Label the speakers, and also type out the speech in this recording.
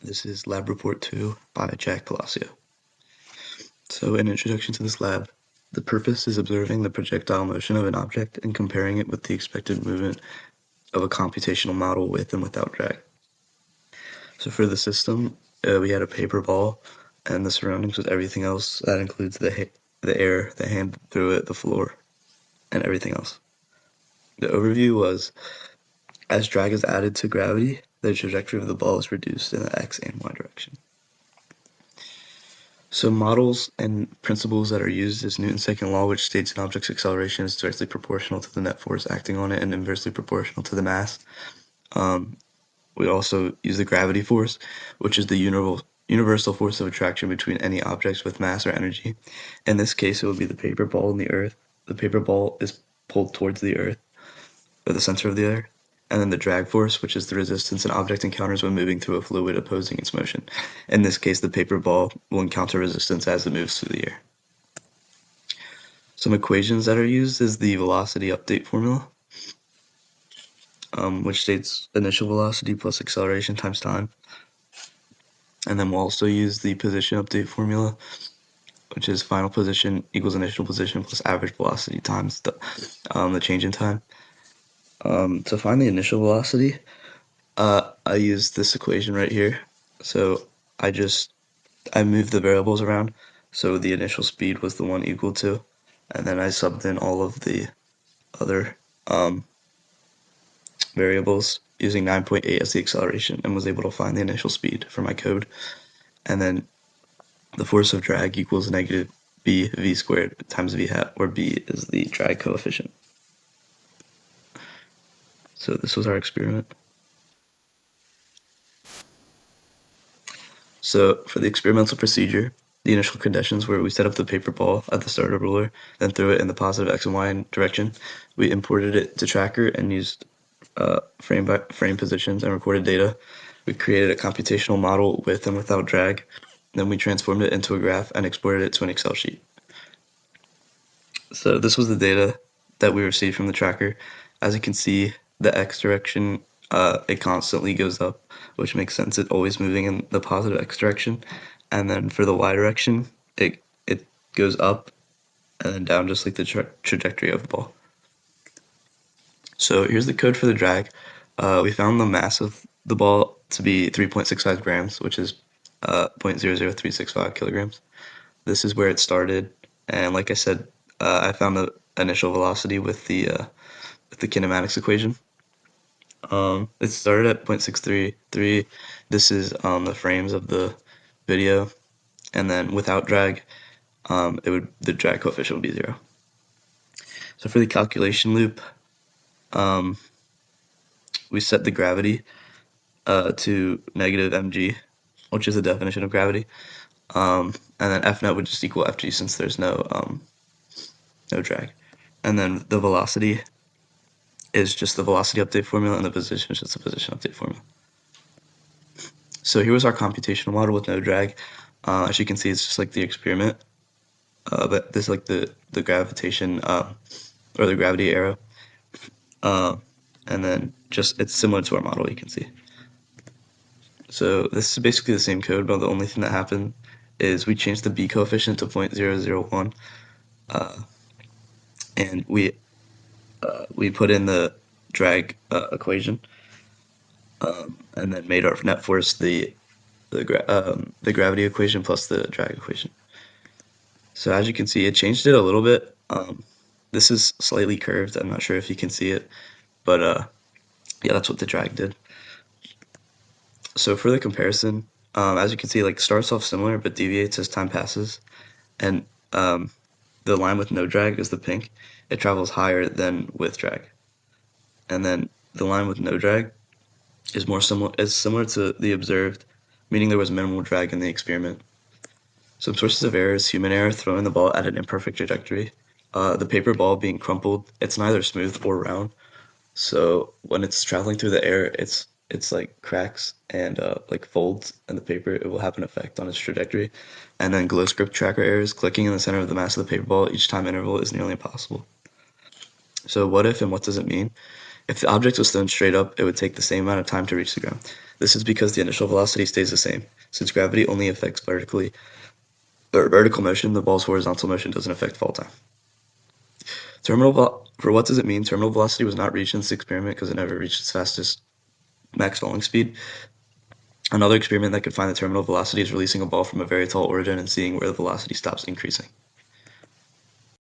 Speaker 1: This is Lab Report 2 by Jack Palacio. So, in introduction to this lab, the purpose is observing the projectile motion of an object and comparing it with the expected movement of a computational model with and without drag. So for the system, we had a paper ball and the surroundings with everything else. That includes the air, the hand through it, the floor, and everything else. The overview was, as drag is added to gravity, the trajectory of the ball is reduced in the x and y direction. So models and principles that are used is Newton's second law, which states an object's acceleration is directly proportional to the net force acting on it and inversely proportional to the mass. We also use the gravity force, which is the universal force of attraction between any objects with mass or energy. In this case, it would be the paper ball and the earth. The paper ball is pulled towards the earth, or the center of the earth. And then the drag force, which is the resistance an object encounters when moving through a fluid opposing its motion. In this case, the paper ball will encounter resistance as it moves through the air. Some equations that are used is the velocity update formula, which states initial velocity plus acceleration times time. And then we'll also use the position update formula, which is final position equals initial position plus average velocity times the change in time. To find the initial velocity, I use this equation right here. So I moved the variables around. So the initial speed was the one equal to, and then I subbed in all of the other variables using 9.8 as the acceleration and was able to find the initial speed for my code. And then the force of drag equals negative b v squared times v hat, where b is the drag coefficient. So this was our experiment. So for the experimental procedure, the initial conditions were we set up the paper ball at the start of ruler, then threw it in the positive x and y direction. We imported it to tracker and used frame by frame positions and recorded data. We created a computational model with and without drag. Then we transformed it into a graph and exported it to an Excel sheet. So this was the data that we received from the tracker. As you can see, the x direction, it constantly goes up, which makes sense. It's always moving in the positive x direction. And then for the y direction, it goes up and then down just like the trajectory of the ball. So here's the code for the drag. We found the mass of the ball to be 3.65 grams, which is 0.00365 kilograms. This is where it started, and like I said, I found the initial velocity with the kinematics equation. It started at 0.633. This is the frames of the video, and then without drag, the drag coefficient would be 0. So for the calculation loop, we set the gravity to negative mg, which is the definition of gravity, and then F net would just equal Fg since there's no drag. And then the velocity is just the velocity update formula, and the position is just the position update formula. So here was our computational model with no drag. As you can see, it's just like the experiment, but this is like the gravitation or the gravity arrow, and then just it's similar to our model. You can see. So this is basically the same code, but the only thing that happened is we changed the b coefficient to 0.001, and we put in the drag equation, and then made our net force the gravity equation plus the drag equation. So as you can see, it changed it a little bit. This is slightly curved. I'm not sure if you can see it, but yeah, that's what the drag did. So for the comparison, as you can see, like starts off similar but deviates as time passes, and the line with no drag is the pink. It travels higher than with drag, and then the line with no drag is similar to the observed, meaning there was minimal drag in the experiment. Some sources of error is human error throwing the ball at an imperfect trajectory. The paper ball being crumpled, it's neither smooth or round. So when it's traveling through the air, it's like cracks and like folds in the paper. It will have an effect on its trajectory. And then glow script tracker errors, clicking in the center of the mass of the paper ball each time interval is nearly impossible. So what if and what does it mean? If the object was thrown straight up, it would take the same amount of time to reach the ground. This is because the initial velocity stays the same. Since gravity only affects vertical motion, the ball's horizontal motion doesn't affect fall time. For what does it mean? Terminal velocity was not reached in this experiment because it never reached its fastest max falling speed. Another experiment that could find the terminal velocity is releasing a ball from a very tall origin and seeing where the velocity stops increasing.